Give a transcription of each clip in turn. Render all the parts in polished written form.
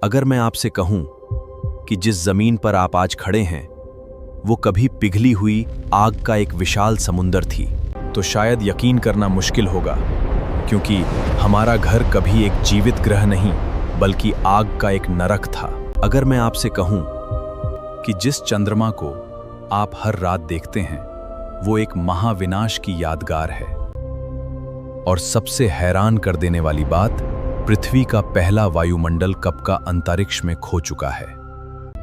अगर मैं आपसे कहूं कि जिस जमीन पर आप आज खड़े हैं वो कभी पिघली हुई आग का एक विशाल समुंदर थी, तो शायद यकीन करना मुश्किल होगा, क्योंकि हमारा घर कभी एक जीवित ग्रह नहीं बल्कि आग का एक नरक था। अगर मैं आपसे कहूं कि जिस चंद्रमा को आप हर रात देखते हैं वो एक महाविनाश की यादगार है, और सबसे हैरान कर देने वाली बात, पृथ्वी का पहला वायुमंडल कब का अंतरिक्ष में खो चुका है,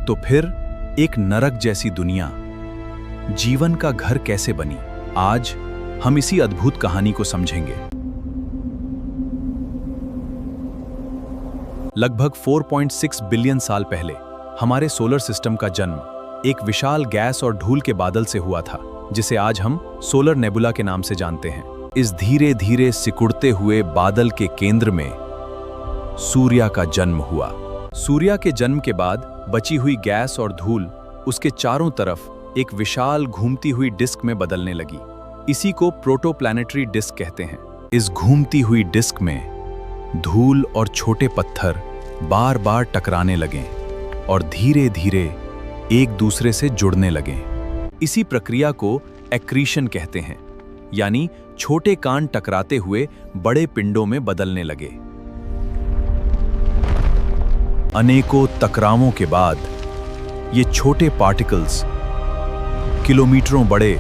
तो फिर एक नरक जैसी दुनिया जीवन का घर कैसे बनी? आज हम इसी अद्भुत कहानी को समझेंगे। लगभग 4.6 बिलियन साल पहले हमारे सोलर सिस्टम का जन्म एक विशाल गैस और धूल के बादल से हुआ था, जिसे आज हम सोलर नेबुला के नाम से जानते हैं। इस धीरे धीरे सिकुड़ते हुए बादल के केंद्र में सूर्य का जन्म हुआ। सूर्य के जन्म के बाद बची हुई गैस और धूल उसके चारों तरफ एक विशाल घूमती हुई डिस्क में बदलने लगी। इसी को प्रोटोप्लैनेटरी डिस्क कहते हैं। इस घूमती हुई डिस्क में धूल और छोटे पत्थर बार बार टकराने लगे और धीरे धीरे एक दूसरे से जुड़ने लगे। इसी प्रक्रिया को एक्रीशन कहते हैं, यानी छोटे कान टकराते हुए बड़े पिंडों में बदलने लगे। अनेकों टकरावों के बाद ये छोटे पार्टिकल्स किलोमीटरों बड़े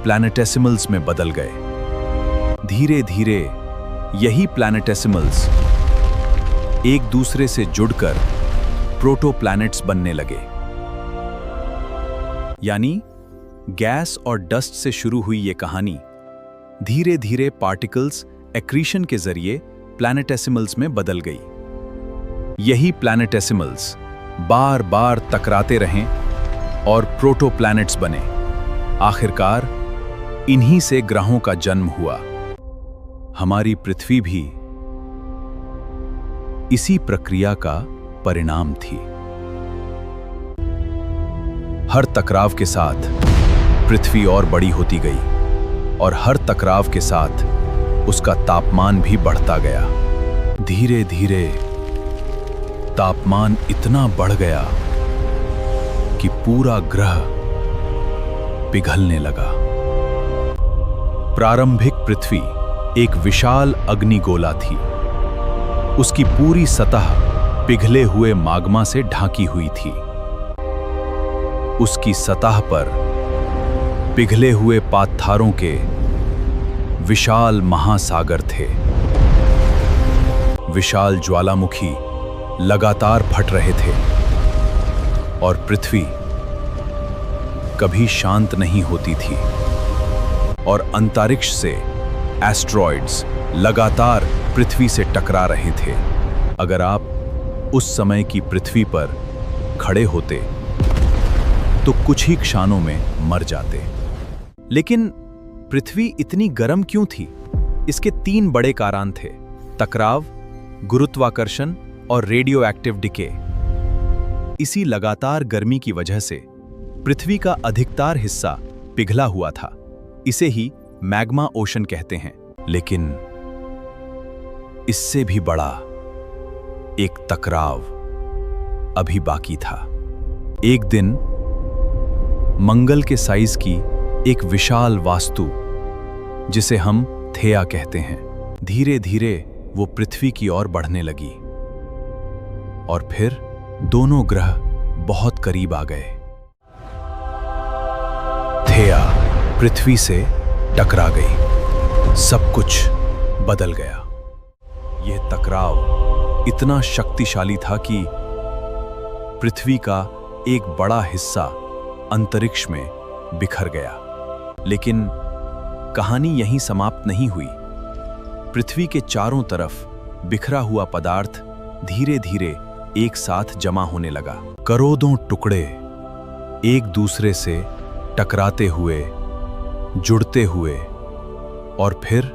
प्लैनेटेसिमल्स में बदल गए। धीरे धीरे यही प्लैनेटेसिमल्स एक दूसरे से जुड़कर प्रोटोप्लैनेट्स बनने लगे। यानी गैस और डस्ट से शुरू हुई ये कहानी धीरे धीरे पार्टिकल्स एक्रीशन के जरिए प्लैनेटेसिमल्स में बदल गई। यही प्लैनेटेसिमल्स बार बार टकराते रहें और प्रोटोप्लैनेट्स बने। आखिरकार इन्हीं से ग्रहों का जन्म हुआ। हमारी पृथ्वी भी इसी प्रक्रिया का परिणाम थी। हर टकराव के साथ पृथ्वी और बड़ी होती गई और हर टकराव के साथ उसका तापमान भी बढ़ता गया। धीरे धीरे तापमान इतना बढ़ गया कि पूरा ग्रह पिघलने लगा। प्रारंभिक पृथ्वी एक विशाल अग्निगोला थी। उसकी पूरी सतह पिघले हुए माग्मा से ढांकी हुई थी। उसकी सतह पर पिघले हुए पत्थरों के विशाल महासागर थे। विशाल ज्वालामुखी लगातार फट रहे थे और पृथ्वी कभी शांत नहीं होती थी, और अंतरिक्ष से एस्ट्रॉइड्स लगातार पृथ्वी से टकरा रहे थे। अगर आप उस समय की पृथ्वी पर खड़े होते तो कुछ ही क्षणों में मर जाते। लेकिन पृथ्वी इतनी गर्म क्यों थी? इसके 3 बड़े कारण थे: टकराव, गुरुत्वाकर्षण और रेडियो एक्टिव डिके। इसी लगातार गर्मी की वजह से पृथ्वी का अधिकतर हिस्सा पिघला हुआ था। इसे ही मैग्मा ओशन कहते हैं। लेकिन इससे भी बड़ा एक टकराव अभी बाकी था। एक दिन मंगल के साइज की एक विशाल वस्तु, जिसे हम थेया कहते हैं, धीरे धीरे वो पृथ्वी की ओर बढ़ने लगी और फिर दोनों ग्रह बहुत करीब आ गए। थेया पृथ्वी से टकरा गई। सब कुछ बदल गया। यह टकराव इतना शक्तिशाली था कि पृथ्वी का एक बड़ा हिस्सा अंतरिक्ष में बिखर गया। लेकिन कहानी यहीं समाप्त नहीं हुई। पृथ्वी के चारों तरफ बिखरा हुआ पदार्थ धीरे धीरे एक साथ जमा होने लगा। करोड़ों टुकड़े एक दूसरे से टकराते हुए, जुड़ते हुए, और फिर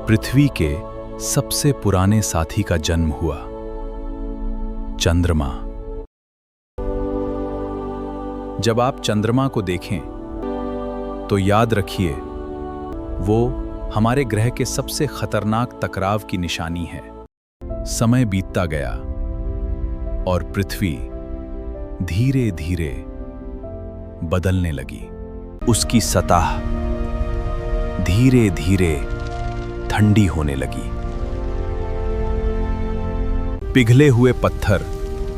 पृथ्वी के सबसे पुराने साथी का जन्म हुआ, चंद्रमा। जब आप चंद्रमा को देखें तो याद रखिए, वो हमारे ग्रह के सबसे खतरनाक टकराव की निशानी है। समय बीतता गया और पृथ्वी धीरे धीरे बदलने लगी। उसकी सतह धीरे धीरे ठंडी होने लगी। पिघले हुए पत्थर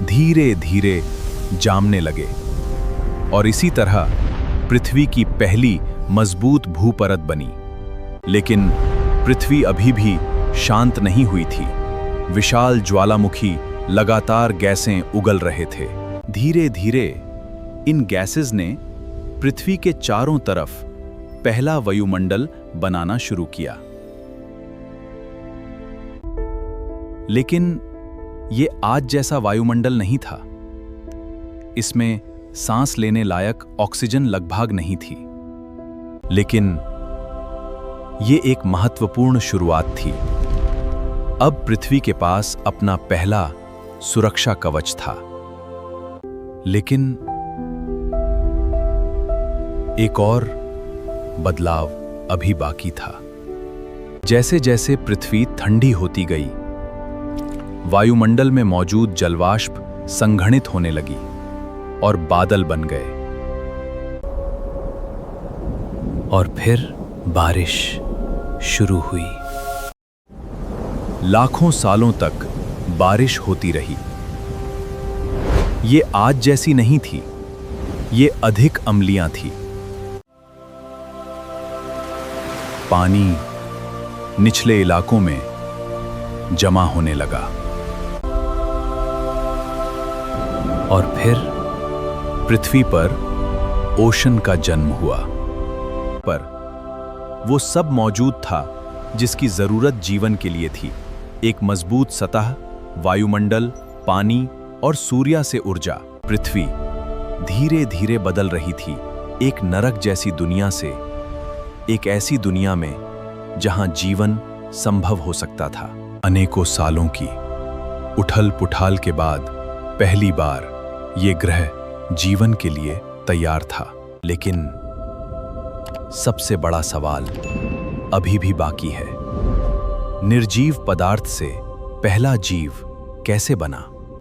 धीरे धीरे जामने लगे और इसी तरह पृथ्वी की पहली मजबूत भूपरत बनी। लेकिन पृथ्वी अभी भी शांत नहीं हुई थी। विशाल ज्वालामुखी लगातार गैसें उगल रहे थे। धीरे धीरे इन गैसेस ने पृथ्वी के चारों तरफ पहला वायुमंडल बनाना शुरू किया। लेकिन ये आज जैसा वायुमंडल नहीं था। इसमें सांस लेने लायक ऑक्सीजन लगभग नहीं थी। लेकिन ये एक महत्वपूर्ण शुरुआत थी। अब पृथ्वी के पास अपना पहला सुरक्षा कवच था। लेकिन एक और बदलाव अभी बाकी था। जैसे जैसे पृथ्वी ठंडी होती गई, वायुमंडल में मौजूद जलवाष्प संघनित होने लगी और बादल बन गए। और फिर बारिश शुरू हुई। लाखों सालों तक बारिश होती रही। ये आज जैसी नहीं थी, ये अधिक अम्लीय थी। पानी निचले इलाकों में जमा होने लगा। और फिर पृथ्वी पर ओशन का जन्म हुआ। पर वो सब मौजूद था जिसकी जरूरत जीवन के लिए थी। एक मजबूत सतह, वायुमंडल, पानी और सूर्य से ऊर्जा। पृथ्वी धीरे धीरे बदल रही थी, एक नरक जैसी दुनिया से एक ऐसी दुनिया में जहां जीवन संभव हो सकता था। अनेकों सालों की उठल पुठाल के बाद पहली बार ये ग्रह जीवन के लिए तैयार था। लेकिन सबसे बड़ा सवाल अभी भी बाकी है। निर्जीव पदार्थ से पहला जीव कैसे बना?